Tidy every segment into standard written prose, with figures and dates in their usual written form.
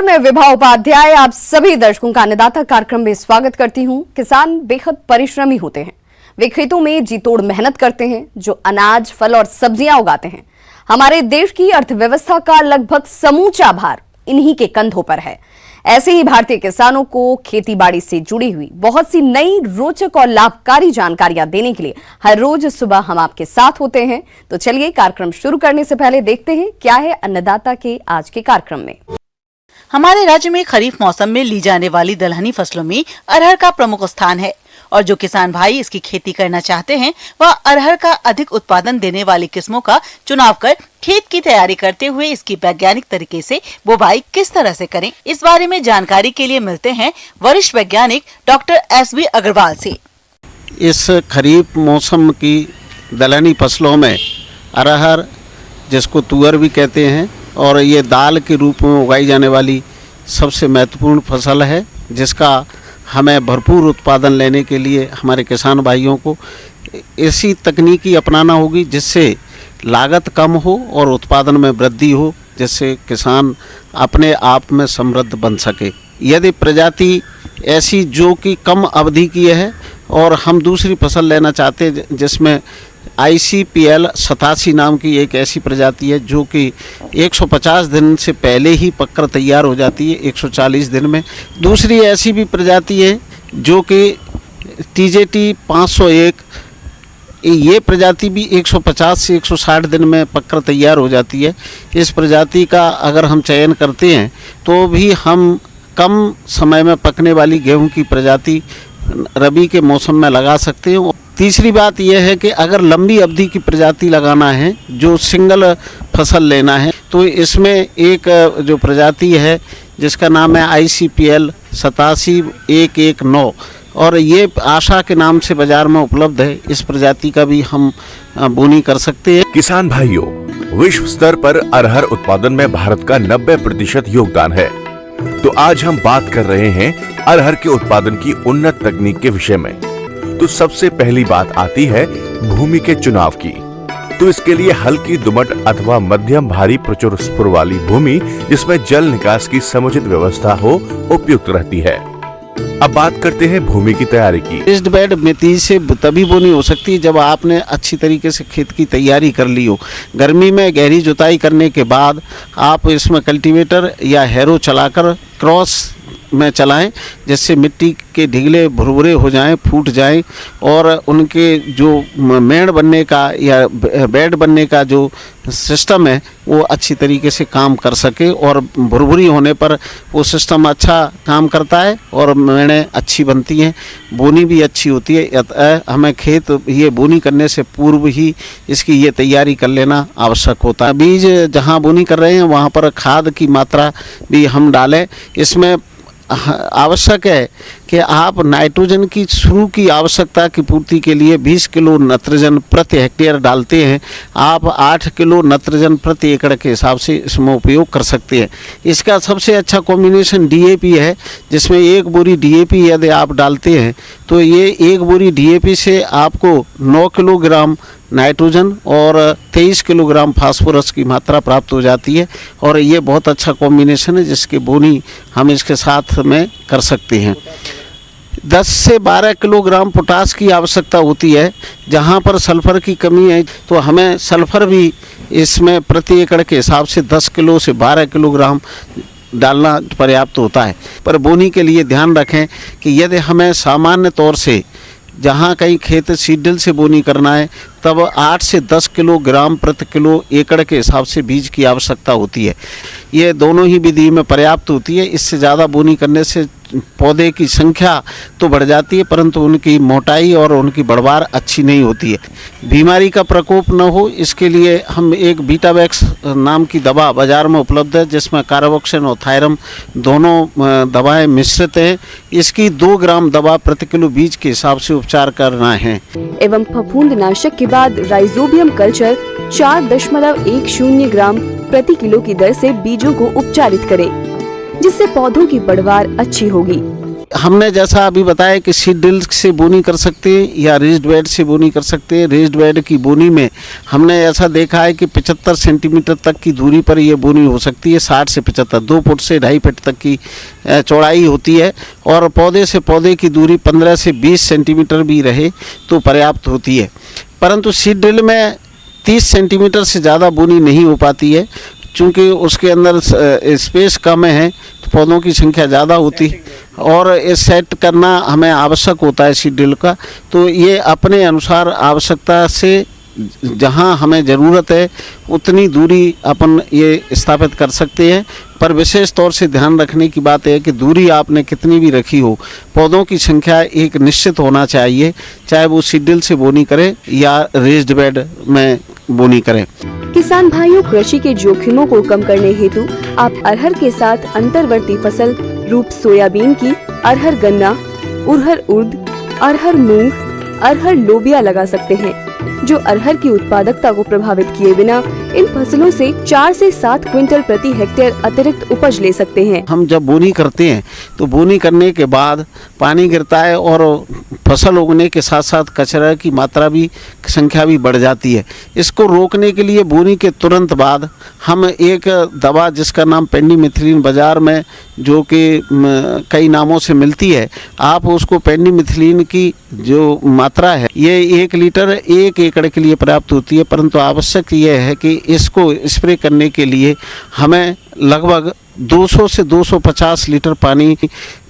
और मैं विभा उपाध्याय आप सभी दर्शकों का अन्नदाता कार्यक्रम में स्वागत करती हूं। किसान बेहद परिश्रमी होते हैं। वे खेतों में जी तोड़ मेहनत करते हैं, जो अनाज, फल और सब्जियां उगाते हैं। हमारे देश की अर्थव्यवस्था का लगभग समूचा भार इन्हीं के कंधों पर है। ऐसे ही भारतीय किसानों को खेती बाड़ी से जुड़ी हुई बहुत सी नई, रोचक और लाभकारी जानकारियां देने के लिए हर रोज सुबह हम आपके साथ होते हैं। तो चलिए कार्यक्रम शुरू करने से पहले देखते हैं क्या है अन्नदाता के आज के कार्यक्रम में। हमारे राज्य में खरीफ मौसम में ली जाने वाली दलहनी फसलों में अरहर का प्रमुख स्थान है और जो किसान भाई इसकी खेती करना चाहते हैं वह अरहर का अधिक उत्पादन देने वाली किस्मों का चुनाव कर खेत की तैयारी करते हुए इसकी वैज्ञानिक तरीके से बुवाई किस तरह से करें, इस बारे में जानकारी के लिए मिलते हैं वरिष्ठ वैज्ञानिक डॉक्टर SV अग्रवाल से। इस खरीफ मौसम की दलहनी फसलों में अरहर, जिसको तुअर भी कहते हैं, और ये दाल के रूप में उगाई जाने वाली सबसे महत्वपूर्ण फसल है, जिसका हमें भरपूर उत्पादन लेने के लिए हमारे किसान भाइयों को ऐसी तकनीकी अपनाना होगी जिससे लागत कम हो और उत्पादन में वृद्धि हो, जिससे किसान अपने आप में समृद्ध बन सके। यदि प्रजाति ऐसी जो कि कम अवधि की है और हम दूसरी फसल लेना चाहते हैं जिसमें ICPL 87 नाम की एक ऐसी प्रजाति है जो कि 150 दिन से पहले ही पककर तैयार हो जाती है, 140 दिन में। दूसरी ऐसी भी प्रजाति है जो कि TJT 501, ये प्रजाति भी 150 से 160 दिन में पककर तैयार हो जाती है। इस प्रजाति का अगर हम चयन करते हैं तो भी हम कम समय में पकने वाली गेहूं की प्रजाति रबी के मौसम में लगा सकते हैं। तीसरी बात यह है कि अगर लंबी अवधि की प्रजाति लगाना है, जो सिंगल फसल लेना है, तो इसमें एक जो प्रजाति है जिसका नाम है ICPL 87-119 और ये आशा के नाम से बाजार में उपलब्ध है। इस प्रजाति का भी हम बोनी कर सकते हैं। किसान भाइयों, विश्व स्तर पर अरहर उत्पादन में भारत का 90% योगदान है। तो आज हम बात कर रहे हैं अरहर के उत्पादन की उन्नत तकनीक के विषय में। तो सबसे पहली बात आती है भूमि के चुनाव की। तो इसके लिए हल्की दोमट अथवा मध्यम भारी प्रचुर स्फुर वाली भूमि जिसमें जल निकास की समुचित व्यवस्था हो उपयुक्त रहती है। अब बात करते हैं भूमि की तैयारी की। रेस्ड बेड मिट्टी से तभी बोनी हो सकती है जब आपने अच्छी तरीके से खेत की तैयारी कर ली हो। गर्मी में गहरी जुताई करने के बाद आप इसमें कल्टीवेटर या हैरो चलाकर क्रॉस में चलाएं, जिससे मिट्टी के ढिगले भुरभुरे हो जाएं, फूट जाएं और उनके जो मेड़ बनने का या बेड बनने का जो सिस्टम है वो अच्छी तरीके से काम कर सके और भुरभुरी होने पर वो सिस्टम अच्छा काम करता है और मेड़ें अच्छी बनती हैं, बोनी भी अच्छी होती है। अतः हमें खेत ये बोनी करने से पूर्व ही इसकी ये तैयारी कर लेना आवश्यक होता है। बीज जहाँ बोनी कर रहे हैं वहाँ पर खाद की मात्रा भी हम डालें। इसमें आवश्यक है कि आप नाइट्रोजन की शुरू की आवश्यकता की पूर्ति के लिए 20 किलो नाइट्रोजन प्रति हेक्टेयर डालते हैं। आप 8 किलो नाइट्रोजन प्रति एकड़ के हिसाब से इसमें उपयोग कर सकते हैं। इसका सबसे अच्छा कॉम्बिनेशन DAP है, जिसमें 1 बोरी DAP यदि आप डालते हैं तो ये 1 बोरी DAP से आपको 9 किलोग्राम नाइट्रोजन और 23 किलोग्राम फास्फोरस की मात्रा प्राप्त हो जाती है और ये बहुत अच्छा कॉम्बिनेशन है जिसकी बोनी हम इसके साथ में कर सकते हैं। 10 से 12 किलोग्राम पोटास की आवश्यकता होती है। जहाँ पर सल्फर की कमी है तो हमें सल्फर भी इसमें प्रति एकड़ के हिसाब से 10 किलो से 12 किलोग्राम डालना पर्याप्त होता है। पर बोनी के लिए ध्यान रखें कि यदि हमें सामान्य तौर से जहाँ कहीं खेत सीडल से बोनी करना है तब 8 से 10 किलोग्राम प्रति किलो एकड़ के हिसाब से बीज की आवश्यकता होती है। ये दोनों ही विधि में पर्याप्त होती है। इससे ज़्यादा बोनी करने से पौधे की संख्या तो बढ़ जाती है परंतु उनकी मोटाई और उनकी बढ़वार अच्छी नहीं होती है। बीमारी का प्रकोप न हो इसके लिए हम एक बीटावैक्स नाम की दवा बाज़ार में उपलब्ध है, जिसमें कार्बोक्सिन और थायरम दोनों दवाएं मिश्रित हैं। इसकी 2 ग्राम दवा प्रति किलो बीज के हिसाब से उपचार करना है। एवं फफूंदनाशक के बाद राइजोबियम कल्चर 4.10 ग्राम प्रति किलो की दर से बीजों को उपचारित करें, जिससे पौधों की बढ़वार अच्छी होगी। हमने जैसा अभी बताया कि सीड ड्रिल से बोनी कर सकते हैं या रेज्ड बेड से बोनी कर सकते हैं। रेज्ड बेड की बोनी में हमने ऐसा देखा है कि 75 सेंटीमीटर तक की दूरी पर ये बोनी हो सकती है। 60 से 75, 2 फुट से 2.5 फुट तक की चौड़ाई होती है और पौधे से पौधे की दूरी 15 से 20 सेंटीमीटर भी रहे तो पर्याप्त होती है। परंतु सीड ड्रिल में 30 सेंटीमीटर से ज़्यादा बोनी नहीं हो पाती है, चूँकि उसके अंदर स्पेस कम है तो पौधों की संख्या ज़्यादा होती है और ये सेट करना हमें आवश्यक होता है सीड ड्रिल का। तो ये अपने अनुसार आवश्यकता से जहाँ हमें ज़रूरत है उतनी दूरी अपन ये स्थापित कर सकते हैं। पर विशेष तौर से ध्यान रखने की बात है कि दूरी आपने कितनी भी रखी हो, पौधों की संख्या एक निश्चित होना चाहिए, चाहे वो सीड ड्रिल से बोनी करें या रेज्ड बेड में बोनी करें। किसान भाइयों, कृषि के जोखिमों को कम करने हेतु आप अरहर के साथ अंतर्वर्ती फसल रूप सोयाबीन की अरहर गन्ना, उरहर उर्द, अरहर मूंग, अरहर लोबिया लगा सकते हैं, जो अरहर की उत्पादकता को प्रभावित किए बिना इन फसलों से 4 से 7 क्विंटल प्रति हेक्टेयर अतिरिक्त उपज ले सकते हैं। हम जब बोनी करते हैं तो बोनी करने के बाद पानी गिरता है और फसल उगने के साथ साथ कचरा की मात्रा भी संख्या भी बढ़ जाती है। इसको रोकने के लिए बोनी के तुरंत बाद हम एक दवा जिसका नाम पेंडिमिथिलिन बाज़ार में जो कि कई नामों से मिलती है, आप उसको पेंडिमिथिलिन की जो मात्रा है ये 1 लीटर 1 एकड़ के लिए पर्याप्त होती है। परंतु आवश्यक ये है कि इसको स्प्रे करने के लिए हमें लगभग 200 से 250 लीटर पानी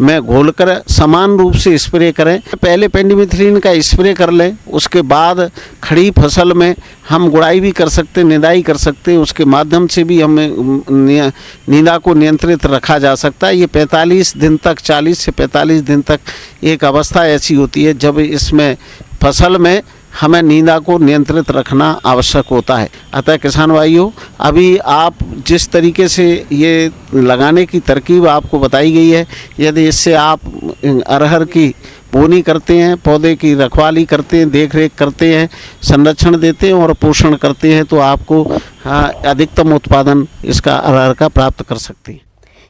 में घोलकर समान रूप से स्प्रे करें। पहले पेंडिमिथिलिन का स्प्रे कर लें, उसके बाद खड़ी फसल में हम गुड़ाई भी कर सकते हैं, निदाई कर सकते हैं। उसके माध्यम से भी हमें निंदा को नियंत्रित रखा जा सकता है। ये 45 दिन तक, 40 से 45 दिन तक एक अवस्था ऐसी होती है जब इसमें फसल में हमें निंदा को नियंत्रित रखना आवश्यक होता है। अतः किसान भाइयों, अभी आप जिस तरीके से ये लगाने की तरकीब आपको बताई गई है, यदि इससे आप अरहर की बोनी करते हैं, पौधे की रखवाली करते हैं, देख रेख करते हैं, संरक्षण देते हैं और पोषण करते हैं तो आपको अधिकतम उत्पादन इसका अरहर का प्राप्त कर सकते हैं।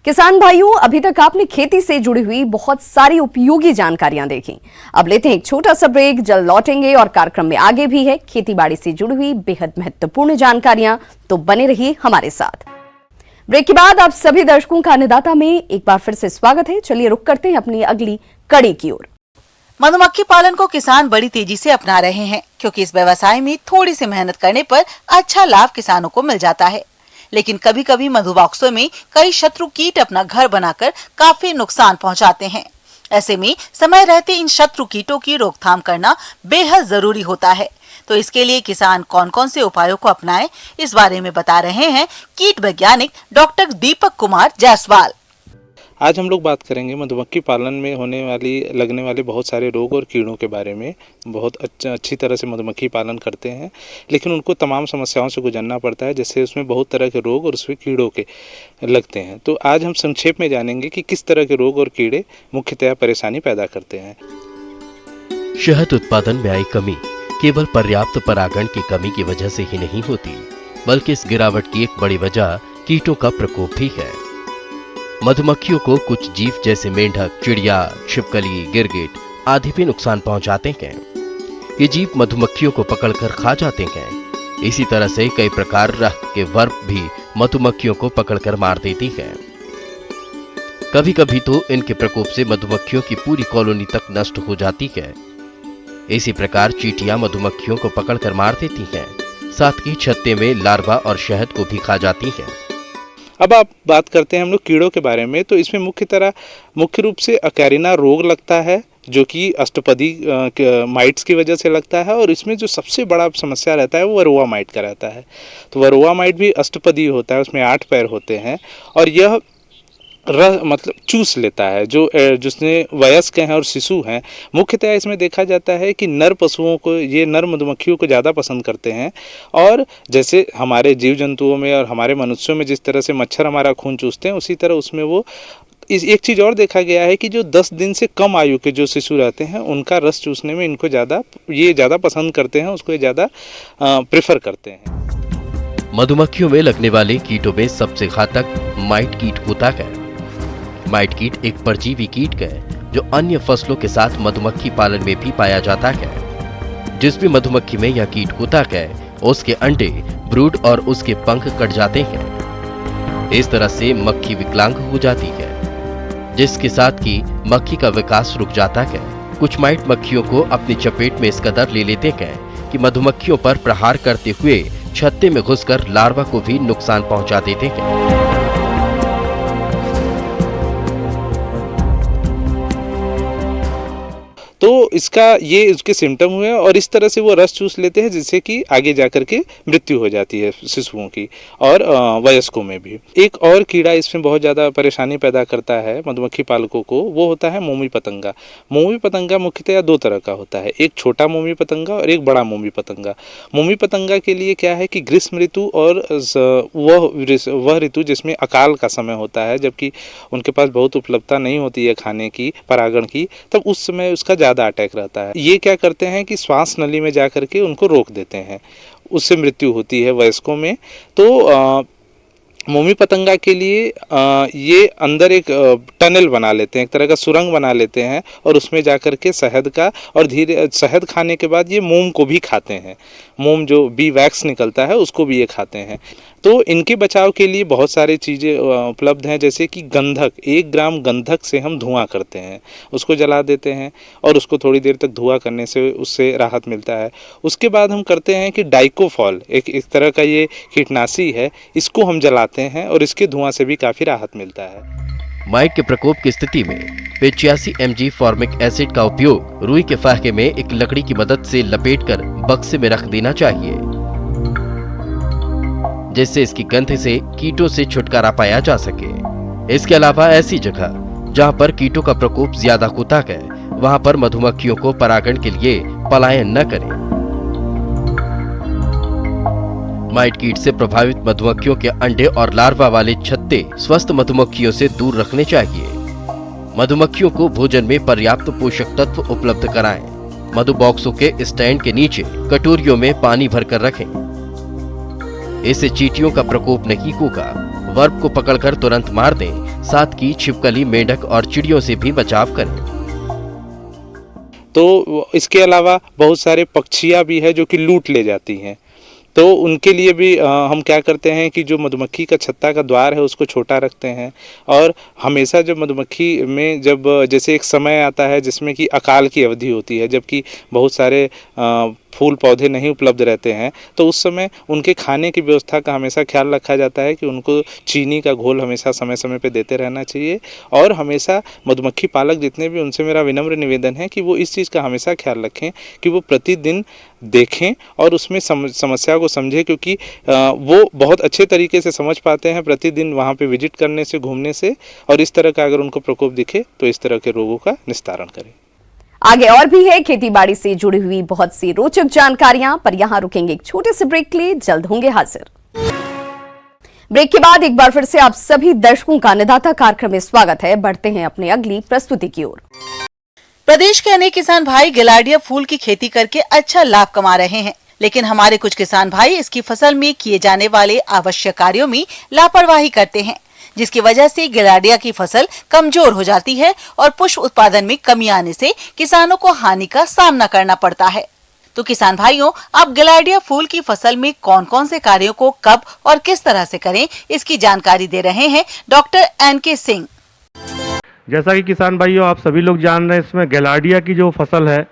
किसान भाइयों, अभी तक आपने खेती से जुड़ी हुई बहुत सारी उपयोगी जानकारियां देखी। अब लेते हैं एक छोटा सा ब्रेक, जल्द लौटेंगे और कार्यक्रम में आगे भी है खेती बाड़ी से जुड़ी हुई बेहद महत्वपूर्ण जानकारियां, तो बने रहिए हमारे साथ। ब्रेक के बाद आप सभी दर्शकों का अन्नदाता में एक बार फिर से स्वागत है। चलिए रुक करते हैं अपनी अगली कड़ी की ओर। मधुमक्खी पालन को किसान बड़ी तेजी से अपना रहे हैं, क्योंकि इस व्यवसाय में थोड़ी सी मेहनत करने पर अच्छा लाभ किसानों को मिल जाता है। लेकिन कभी कभी मधुबॉक्सों में कई शत्रु कीट अपना घर बनाकर काफी नुकसान पहुंचाते हैं। ऐसे में समय रहते इन शत्रु कीटों की रोकथाम करना बेहद जरूरी होता है। तो इसके लिए किसान कौन कौन से उपायों को अपनाएं, इस बारे में बता रहे हैं कीट वैज्ञानिक डॉक्टर दीपक कुमार जायसवाल। आज हम लोग बात करेंगे मधुमक्खी पालन में लगने वाले बहुत सारे रोग और कीड़ों के बारे में। बहुत अच्छी तरह से मधुमक्खी पालन करते हैं, लेकिन उनको तमाम समस्याओं से गुजरना पड़ता है, जैसे उसमें बहुत तरह के रोग और उसमें कीड़ों के लगते हैं। तो आज हम संक्षेप में जानेंगे कि किस तरह के रोग और कीड़े मुख्यतः परेशानी पैदा करते हैं। शहद उत्पादन में आई कमी केवल पर्याप्त परागण की कमी की वजह से ही नहीं होती, बल्कि इस गिरावट की एक बड़ी वजह कीटों का प्रकोप भी है। मधुमक्खियों को कुछ जीव जैसे मेंढक, चिड़िया, छिपकली, गिरगिट आदि भी नुकसान पहुंचाते हैं। ये जीव मधुमक्खियों को पकड़कर खा जाते हैं। इसी तरह से कई प्रकार के वर्म भी मधुमक्खियों को पकड़कर मार देती हैं। कभी कभी तो इनके प्रकोप से मधुमक्खियों की पूरी कॉलोनी तक नष्ट हो जाती है। इसी प्रकार चींटियां मधुमक्खियों को पकड़कर मार देती हैं, साथ ही छत्ते में लार्वा और शहद को भी खा जाती हैं। अब आप बात करते हैं हम लोग कीड़ों के बारे में। तो इसमें मुख्य रूप से अकैरिना रोग लगता है, जो कि अष्टपदी माइट्स की वजह से लगता है। और इसमें जो सबसे बड़ा समस्या रहता है वो वरोआ माइट का रहता है। तो वरोआ माइट भी अष्टपदी होता है, उसमें 8 पैर होते हैं और यह मतलब चूस लेता है। जिसने वयस्क हैं और शिशु हैं, मुख्यतः इसमें देखा जाता है कि नर पशुओं को, ये नर मधुमक्खियों को ज़्यादा पसंद करते हैं। और जैसे हमारे जीव जंतुओं में और हमारे मनुष्यों में जिस तरह से मच्छर हमारा खून चूसते हैं, उसी तरह उसमें वो एक चीज़ और देखा गया है कि जो 10 दिन से कम आयु के जो शिशु रहते हैं, उनका रस चूसने में इनको ज़्यादा पसंद करते हैं, उसको ज़्यादा प्रेफर करते हैं। मधुमक्खियों में लगने वाले कीटों में सबसे घातक माइट कीट होता है। माइट कीट एक परजीवी कीट है जो अन्य फसलों के साथ मधुमक्खी पालन में भी पाया जाता है। जिस भी मधुमक्खी में यह कीट होता है उसके अंडे, ब्रूड और उसके पंख कट जाते हैं। इस तरह से मक्खी विकलांग हो जाती है, जिसके साथ कि मक्खी का विकास रुक जाता है। कुछ माइट मक्खियों को अपनी चपेट में इस कदर ले लेते हैं कि मधुमक्खियों पर प्रहार करते हुए छत्ते में घुसकर लार्वा को भी नुकसान पहुंचा देते हैं। तो इसका ये उसके सिम्टम हुए और इस तरह से वो रस चूस लेते हैं, जिससे कि आगे जाकर के मृत्यु हो जाती है शिशुओं की और वयस्कों में भी। एक और कीड़ा इसमें बहुत ज़्यादा परेशानी पैदा करता है मधुमक्खी पालकों को, वो होता है मोमी पतंगा। मोमी पतंगा मुख्यतः दो तरह का होता है, एक छोटा मोमी पतंगा और एक बड़ा मोमी पतंगा। मोमी पतंगा के लिए क्या है कि ग्रीष्म ऋतु और वह ऋतु जिसमें अकाल का समय होता है, जबकि उनके पास बहुत उपलब्धता नहीं होती है खाने की, परागण की, तब उस समय उसका ज़्यादा अटैक रहता है। ये क्या करते हैं कि श्वास नली में जा करके उनको रोक देते हैं, उससे मृत्यु होती है वयस्कों में। तो मोमी पतंगा के लिए ये अंदर एक टनल बना लेते हैं, एक तरह का सुरंग बना लेते हैं और उसमें जाकर के शहद का और धीरे शहद खाने के बाद ये मोम को भी खाते हैं। मोम जो बी वैक्स निकलता है उसको भी ये खाते हैं। तो इनके बचाव के लिए बहुत सारी चीज़ें उपलब्ध हैं, जैसे कि गंधक, 1 ग्राम गंधक से हम धुआं करते हैं, उसको जला देते हैं और उसको थोड़ी देर तक धुआं करने से उससे राहत मिलता है। उसके बाद हम करते हैं कि डाइकोफॉल, एक तरह का ये कीटनाशी है, इसको हम जलाते हैं और इसके धुआं से भी काफ़ी राहत मिलता है। माइट के प्रकोप की स्थिति में 85 mg फॉर्मिक एसिड का उपयोग रुई के फाहे में एक लकड़ी की मदद से लपेटकर बक्से में रख देना चाहिए, जिससे इसकी गंध से कीटों से छुटकारा पाया जा सके। इसके अलावा ऐसी जगह जहां पर कीटों का प्रकोप ज्यादा होता है, वहां पर मधुमक्खियों को परागण के लिए पलायन न करें। माइट कीट से प्रभावित मधुमक्खियों के अंडे और लार्वा वाले छत्ते स्वस्थ मधुमक्खियों से दूर रखने चाहिए। मधुमक्खियों को भोजन में पर्याप्त पोषक तत्व उपलब्ध कराएं। मधु बॉक्सों के स्टैंड के नीचे कटोरियों में पानी भरकर रखें। इससे चींटियों का प्रकोप नहीं होगा। वर्प को पकड़कर तुरंत मार दें, साथ ही छिपकली, मेंढक और चिड़ियों से भी बचाव करें। तो इसके अलावा बहुत सारे पक्षियाँ भी है जो कि लूट ले जाती हैं, तो उनके लिए भी हम क्या करते हैं कि जो मधुमक्खी का छत्ता का द्वार है उसको छोटा रखते हैं। और हमेशा जब मधुमक्खी में जब जैसे एक समय आता है जिसमें कि अकाल की अवधि होती है, जबकि बहुत सारे फूल पौधे नहीं उपलब्ध रहते हैं, तो उस समय उनके खाने की व्यवस्था का हमेशा ख्याल रखा जाता है कि उनको चीनी का घोल हमेशा समय समय पे देते रहना चाहिए। और हमेशा मधुमक्खी पालक जितने भी, उनसे मेरा विनम्र निवेदन है कि वो इस चीज़ का हमेशा ख्याल रखें कि वो प्रतिदिन देखें और उसमें समस्या को समझें, क्योंकि वो बहुत अच्छे तरीके से समझ पाते हैं प्रतिदिन वहाँ पे विजिट करने से, घूमने से। और इस तरह का अगर उनको प्रकोप दिखे तो इस तरह के रोगों का निस्तारण करें। आगे और भी है खेतीबाड़ी से जुड़ी हुई बहुत सी रोचक जानकारियां, पर यहां रुकेंगे एक छोटे से ब्रेक के लिए, जल्द होंगे हाजिर। ब्रेक के बाद एक बार फिर से आप सभी दर्शकों का अन्नदाता कार्यक्रम में स्वागत है। बढ़ते हैं अपनी अगली प्रस्तुति की ओर। प्रदेश के अनेक किसान भाई गिलार्डिया फूल की खेती करके अच्छा लाभ कमा रहे हैं, लेकिन हमारे कुछ किसान भाई इसकी फसल में किए जाने वाले आवश्यक कार्यों में लापरवाही करते हैं, जिसकी वजह से गिलार्डिया की फसल कमजोर हो जाती है और पुष्प उत्पादन में कमी आने से किसानों को हानि का सामना करना पड़ता है। तो किसान भाइयों, आप गिलार्डिया फूल की फसल में कौन कौन से कार्यों को कब और किस तरह से करें, इसकी जानकारी दे रहे हैं डॉक्टर NK सिंह। जैसा कि किसान भाइयों आप सभी लोग जान रहे हैं, इसमें गिलार्डिया की जो फसल है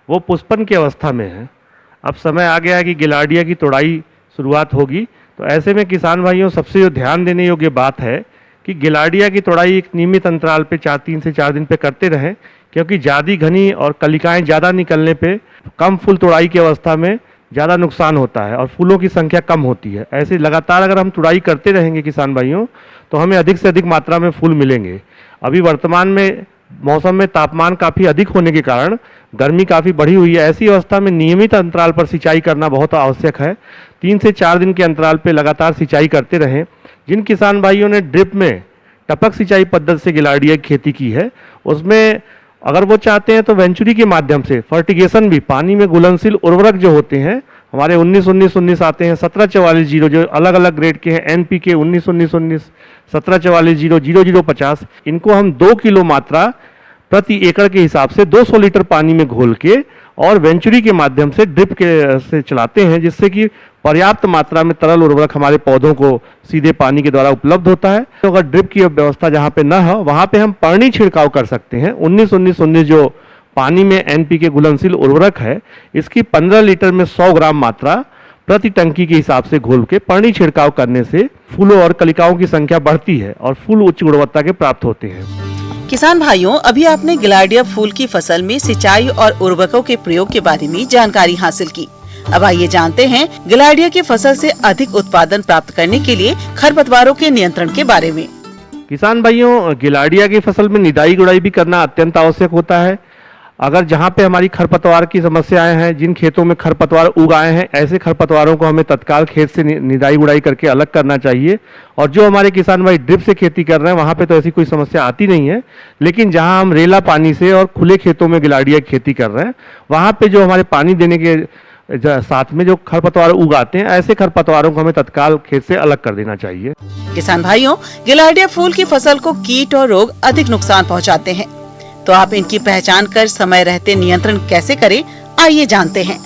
वो पुष्पन की अवस्था में है। अब समय आ गया है कि गिलार्डिया की तोड़ाई शुरुआत होगी। तो ऐसे में किसान भाइयों सबसे जो ध्यान देने योग्य बात है कि गिलार्डिया की तोड़ाई एक नियमित अंतराल पे 3 से 4 दिन पे करते रहें, क्योंकि ज़्यादा घनी और कलिकाएं ज़्यादा निकलने पे कम फूल तोड़ाई की अवस्था में ज़्यादा नुकसान होता है और फूलों की संख्या कम होती है। ऐसे लगातार अगर हम तुड़ाई करते रहेंगे किसान भाइयों, तो हमें अधिक से अधिक मात्रा में फूल मिलेंगे। अभी वर्तमान में मौसम में तापमान काफ़ी अधिक होने के कारण गर्मी काफ़ी बढ़ी हुई है। ऐसी अवस्था में नियमित अंतराल पर सिंचाई करना बहुत आवश्यक है। 3 से 4 दिन के अंतराल पर लगातार सिंचाई करते रहें। जिन किसान भाइयों ने ड्रिप में टपक सिंचाई पद्धति से गिलार्डिया की खेती की है, उसमें अगर वो चाहते हैं तो वेंचुरी के माध्यम से फर्टिगेशन भी, पानी में घुलनशील उर्वरक जो होते हैं हमारे 19-19-19 आते हैं, 17-44-0 जो अलग अलग ग्रेड के हैं, NPK 19-19-19, 17-44-0, 00-50, इनको हम 2 किलो मात्रा प्रति एकड़ के हिसाब से 200 लीटर पानी में घोल के और वेंचुरी के माध्यम से ड्रिप के से चलाते हैं, जिससे कि पर्याप्त मात्रा में तरल उर्वरक हमारे पौधों को सीधे पानी के द्वारा उपलब्ध होता है। तो अगर ड्रिप की व्यवस्था जहाँ पे न हो वहाँ पे हम पानी छिड़काव कर सकते हैं। 19-19-19 जो पानी में NPK घुलनशील उर्वरक है, इसकी 15 लीटर में 100 ग्राम मात्रा प्रति टंकी के हिसाब से घोल के पानी छिड़काव करने से फूलों और कलिकाओं की संख्या बढ़ती है और फूल उच्च गुणवत्ता के प्राप्त होते हैं। किसान भाइयों, अभी आपने गिलार्डिया फूल की फसल में सिंचाई और उर्वरकों के प्रयोग के बारे में जानकारी हासिल की। अब आइए जानते हैं गिलार्डिया की फसल से अधिक उत्पादन प्राप्त करने के लिए खरपतवारों के नियंत्रण के बारे में। किसान भाइयों, गिलार्डिया की फसल में निदाई गुड़ाई भी करना अत्यंत आवश्यक होता है। अगर जहाँ पे हमारी खरपतवार की समस्याएं हैं, जिन खेतों में खरपतवार उग आए हैं, ऐसे खरपतवारों को हमें तत्काल खेत से निदाई गुड़ाई करके अलग करना चाहिए। और जो हमारे किसान भाई ड्रिप से खेती कर रहे हैं वहाँ पे तो ऐसी कोई समस्या आती नहीं है, लेकिन जहाँ हम रेला पानी से और खुले खेतों में गिलार्डिया की खेती कर रहे हैं वहाँ पे जो हमारे पानी देने के साथ में जो खरपतवार उगाते हैं, ऐसे खरपतवारों को हमें तत्काल खेत से अलग कर देना चाहिए। किसान भाइयों, गिलार्डिया फूल की फसल को कीट और रोग अधिक नुकसान पहुँचाते हैं, तो आप इनकी पहचान कर समय रहते नियंत्रण कैसे करें, आइए जानते हैं।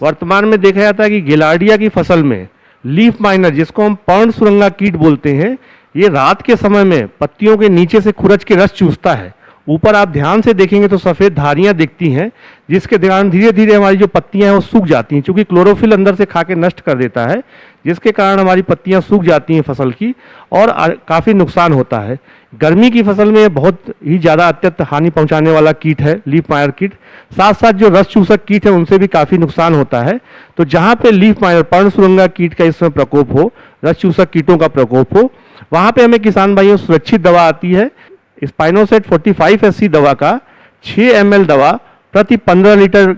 वर्तमान में देखा जाता है कि गिलार्डिया की फसल में लीफ माइनर, जिसको हम पर्ण सुरंगा कीट बोलते हैं, ये रात के समय में पत्तियों के नीचे से खुरच के रस चूसता है। ऊपर आप ध्यान से देखेंगे तो सफेद धारियां दिखती हैं, जिसके दौरान धीरे धीरे हमारी जो पत्तियां हैं वो सूख जाती हैं, क्योंकि क्लोरोफिल अंदर से खा के नष्ट कर देता है, जिसके कारण हमारी पत्तियां सूख जाती हैं फसल की और काफ़ी नुकसान होता है। गर्मी की फसल में बहुत ही ज़्यादा अत्यंत हानि पहुंचाने वाला कीट है लीफ माइनर कीट। साथ साथ जो रस चूसक कीट है उनसे भी काफ़ी नुकसान होता है। तो जहाँ पे लीफ माइनर पर्ण सुरंगा कीट का इसमें प्रकोप हो, रस चूसक कीटों का प्रकोप हो, वहाँ पे हमें किसान भाइयों सुरक्षित दवा आती है स्पाइनोसेट 45 SC दवा का 6 ml दवा प्रति 15 लीटर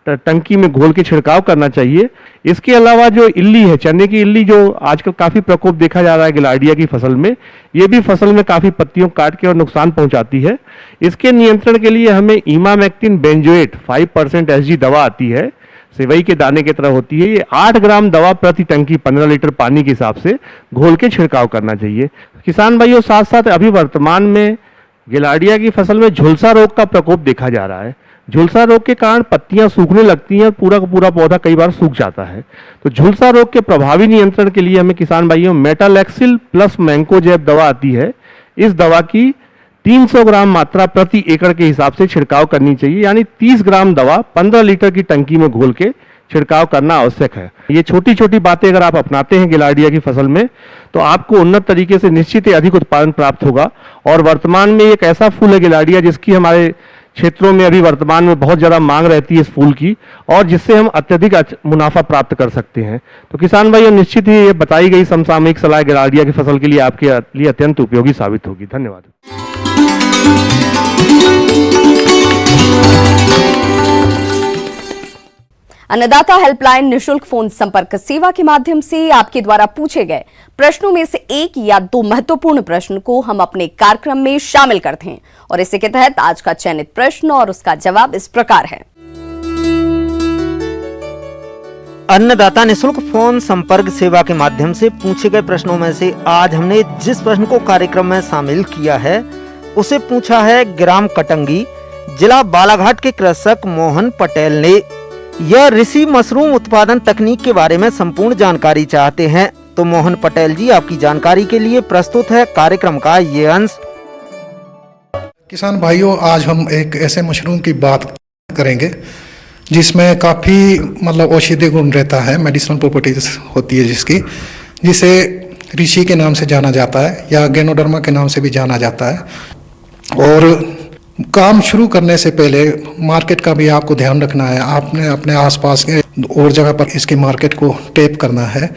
टंकी में घोल के छिड़काव करना चाहिए। इसके अलावा जो इल्ली है, चने की इल्ली, जो आजकल काफ़ी प्रकोप देखा जा रहा है गिलार्डिया की फसल में, ये भी फसल में काफ़ी पत्तियों काट के और नुकसान पहुंचाती है। इसके नियंत्रण के लिए हमें इमामेक्टिन बेंजोएट 5% SG दवा आती है, सेवई के दाने की तरह होती है। ये 8 ग्राम दवा प्रति टंकी 15 लीटर पानी के हिसाब से घोल के छिड़काव करना चाहिए। किसान भाइयों, साथ साथ अभी वर्तमान में गिलार्डिया की फसल में झुलसा रोग का प्रकोप देखा जा रहा है। झुलसा रोग के कारण पत्तियां सूखने लगती हैं और पूरा का पूरा पौधा कई बार सूख जाता है। तो झुलसा रोग के प्रभावी नियंत्रण के लिए हमें किसान भाइयों मेटालैक्सिल प्लस मैंकोजेब दवा आती है। इस दवा की 300 ग्राम मात्रा प्रति एकड़ के हिसाब से छिड़काव करनी चाहिए, यानी 30 ग्राम दवा 15 लीटर की टंकी में घोल के छिड़काव करना आवश्यक है। ये छोटी छोटी बातें अगर आप अपनाते हैं गिलार्डिया की फसल में, तो आपको उन्नत तरीके से निश्चित ही अधिक उत्पादन प्राप्त होगा। और वर्तमान में एक ऐसा फूल है गिलार्डिया जिसकी हमारे क्षेत्रों में अभी वर्तमान में बहुत ज़्यादा मांग रहती है इस फूल की, और जिससे हम अत्यधिक मुनाफा प्राप्त कर सकते हैं। तो किसान भाइयों, निश्चित ही ये बताई गई समसामयिक सलाह गिलार्डिया की फसल के लिए आपके लिए अत्यंत उपयोगी साबित होगी। धन्यवाद। अन्नदाता हेल्पलाइन निशुल्क फोन संपर्क सेवा के माध्यम से आपके द्वारा पूछे गए प्रश्नों में से 1 या 2 महत्वपूर्ण प्रश्न को हम अपने कार्यक्रम में शामिल करते हैं, और इसी के तहत आज का चयनित प्रश्न और उसका जवाब इस प्रकार है। अन्नदाता निशुल्क फोन संपर्क सेवा के माध्यम से पूछे गए प्रश्नों में से आज हमने जिस प्रश्न को कार्यक्रम में शामिल किया है उसे पूछा है ग्राम कटंगी, जिला बालाघाट के कृषक मोहन पटेल ने। यह ऋषि मशरूम उत्पादन तकनीक के बारे में संपूर्ण जानकारी चाहते हैं। तो मोहन पटेल जी, आपकी जानकारी के लिए प्रस्तुत है कार्यक्रम का ये अंश। किसान भाइयों, आज हम एक ऐसे मशरूम की बात करेंगे जिसमें काफ़ी औषधीय गुण रहता है, मेडिसिनल प्रॉपर्टीज होती है जिसकी, जिसे ऋषि के नाम से जाना जाता है या गैनोडर्मा के नाम से भी जाना जाता है। और काम शुरू करने से पहले मार्केट का भी आपको ध्यान रखना है। आपने अपने आसपास के और जगह पर इसकी मार्केट को टैप करना है।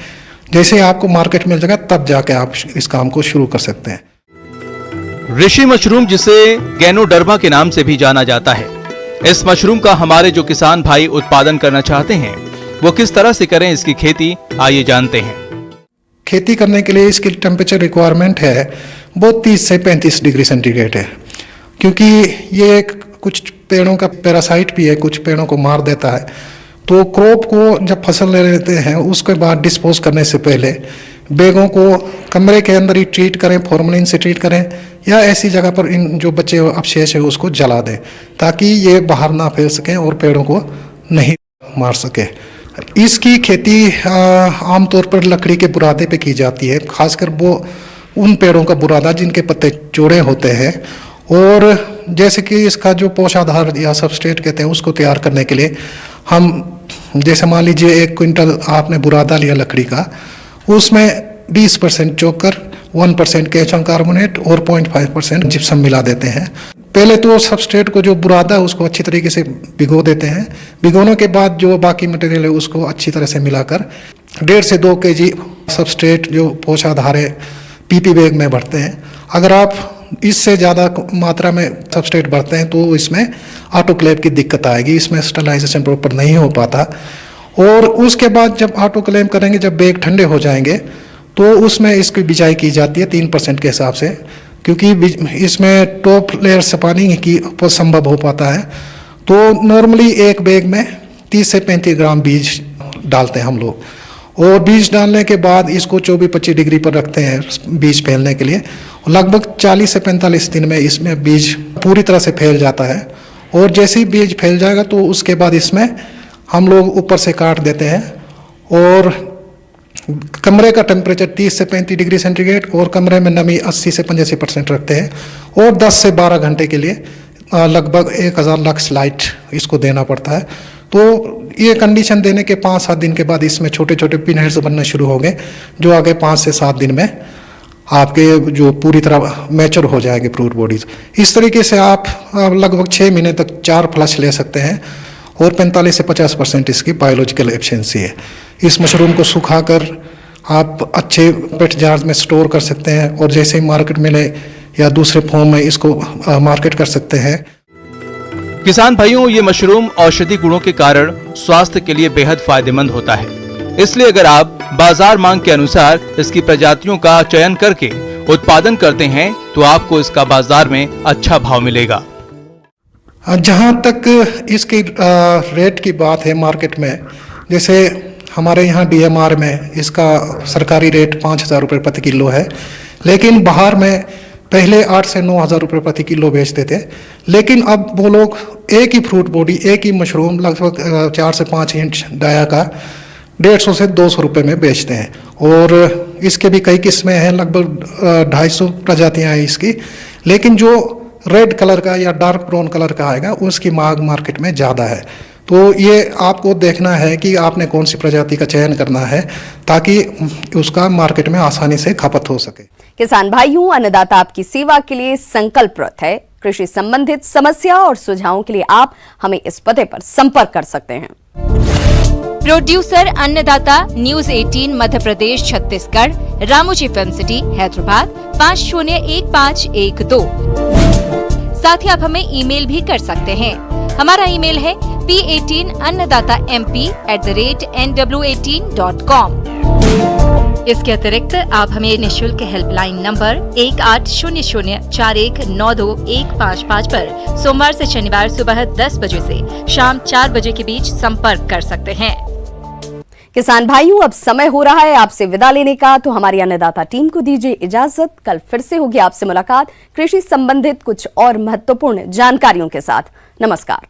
जैसे आपको मार्केट मिल जाएगा तब जाके आप इस काम को शुरू कर सकते हैं। ऋषि मशरूम, जिसे गैनोडर्मा के नाम से भी जाना जाता है, इस मशरूम का हमारे जो किसान भाई उत्पादन करना चाहते हैं वो किस तरह से करें इसकी खेती, आइए जानते हैं। खेती करने के लिए इसकी टेम्परेचर रिक्वायरमेंट है वो 30 से 35 डिग्री सेंटीग्रेड है, क्योंकि ये कुछ पेड़ों का पैरासाइट भी है, कुछ पेड़ों को मार देता है। तो क्रॉप को जब फसल ले लेते हैं उसके बाद डिस्पोज करने से पहले बेगों को कमरे के अंदर ही ट्रीट करें, फॉर्मलिन से ट्रीट करें, या ऐसी जगह पर इन जो बचे अवशेष है उसको जला दें ताकि ये बाहर ना फैल सकें और पेड़ों को नहीं मार सके। इसकी खेती आमतौर पर लकड़ी के बुरादे पे की जाती है, खासकर वो उन पेड़ों का बुरादा जिनके पत्ते चौड़े होते हैं। और जैसे कि इसका जो पोषाधार या सबस्ट्रेट कहते हैं उसको तैयार करने के लिए हम, जैसे मान लीजिए 1 क्विंटल आपने बुरादा लिया लकड़ी का, उसमें 20% चोकर, 1% कैल्शियम कार्बोनेट और 0.5% जिप्सम मिला देते हैं। पहले तो सबस्ट्रेट को जो बुरादा है उसको अच्छी तरीके से भिगो देते हैं। भिगोने के बाद जो बाकी मटेरियल है उसको अच्छी तरह से मिलाकर 1.5 से 2 kg सबस्ट्रेट जो पोषाधार है पीपी बैग में भरते हैं। अगर आप इससे ज़्यादा मात्रा में सबस्ट्रेट भरते हैं तो इसमें ऑटोक्लेव की दिक्कत आएगी, इसमें स्टरलाइजेशन प्रॉपर नहीं हो पाता। और उसके बाद जब ऑटोक्लेव करेंगे, जब बैग ठंडे हो जाएंगे तो उसमें इसकी बिजाई की जाती है 3% के हिसाब से, क्योंकि इसमें टॉप लेयर से पानी की संभव हो पाता है। तो नॉर्मली एक बैग में 30 से 35 ग्राम बीज डालते हैं हम लोग, और बीज डालने के बाद इसको 24-25 डिग्री पर रखते हैं बीज फैलने के लिए। लगभग 40 से 45 दिन में इसमें बीज पूरी तरह से फैल जाता है। और जैसे ही बीज फैल जाएगा तो उसके बाद इसमें हम लोग ऊपर से काट देते हैं, और कमरे का टेम्परेचर 30 से 35 डिग्री सेंटीग्रेड और कमरे में नमी 80 से 85% रखते हैं। और 10 से 12 घंटे के लिए लगभग 1000 लक्स लाइट इसको देना पड़ता है। तो ये कंडीशन देने के 5-7 दिन के बाद इसमें छोटे छोटे पिन हेड्स बनने शुरू हो गए, जो आगे 5 से 7 दिन में आपके जो पूरी तरह मैच्योर हो जाएगी फ्रूट बॉडीज। इस तरीके से आप लगभग 6 महीने तक 4 फ्लश ले सकते हैं, और 45 से 50% इसकी बायोलॉजिकल एफिशिएंसी है। इस मशरूम को सुखाकर आप अच्छे पेट जार्स में स्टोर कर सकते हैं, और जैसे ही मार्केट मिले या दूसरे फॉर्म में इसको मार्केट कर सकते हैं। किसान भाइयों, ये मशरूम औषधि गुणों के कारण स्वास्थ्य के लिए बेहद फायदेमंद होता है। इसलिए अगर आप बाजार मांग के अनुसार इसकी प्रजातियों का चयन करके उत्पादन करते हैं तो आपको इसका बाजार में अच्छा भाव मिलेगा। जहाँ तक इसकी रेट की बात है मार्केट में, जैसे हमारे यहाँ DMR में इसका सरकारी रेट 5000 रुपये प्रति किलो है, लेकिन बाहर में पहले 8 से 9000 रुपये प्रति किलो बेचते थे। लेकिन अब वो लोग एक ही फ्रूट बॉडी, एक ही मशरूम लगभग 4 से 5 इंच डाया का 150 से 200 रुपये में बेचते हैं। और इसके भी कई किस्में हैं, लगभग 250 प्रजातियाँ हैं इसकी। लेकिन जो रेड कलर का या डार्क ब्राउन कलर का आएगा उसकी मांग मार्केट में ज़्यादा है। तो ये आपको देखना है कि आपने कौन सी प्रजाति का चयन करना है ताकि उसका मार्केट में आसानी से खपत हो सके। किसान भाइयों, अन्नदाता आपकी सेवा के लिए संकल्परत है। कृषि संबंधित समस्या और सुझावों के लिए आप हमें इस पते पर संपर्क कर सकते हैं। प्रोड्यूसर अन्नदाता, news 18 Madhya Pradesh Chhattisgarh, Ramoji film city Hyderabad 501512। साथ ही आप हमें ईमेल भी कर सकते हैं। हमारा ईमेल है p18annadatamp@nw18.com। इसके अतिरिक्त आप हमें निःशुल्क हेल्पलाइन नंबर 180041921555 पर सोमवार से शनिवार सुबह 10 बजे से शाम 4 बजे के बीच संपर्क कर सकते हैं। किसान भाइयों, अब समय हो रहा है आपसे विदा लेने का, तो हमारी अन्नदाता टीम को दीजिए इजाजत। कल फिर से होगी आपसे मुलाकात कृषि संबंधित कुछ और महत्वपूर्ण जानकारियों के साथ। नमस्कार।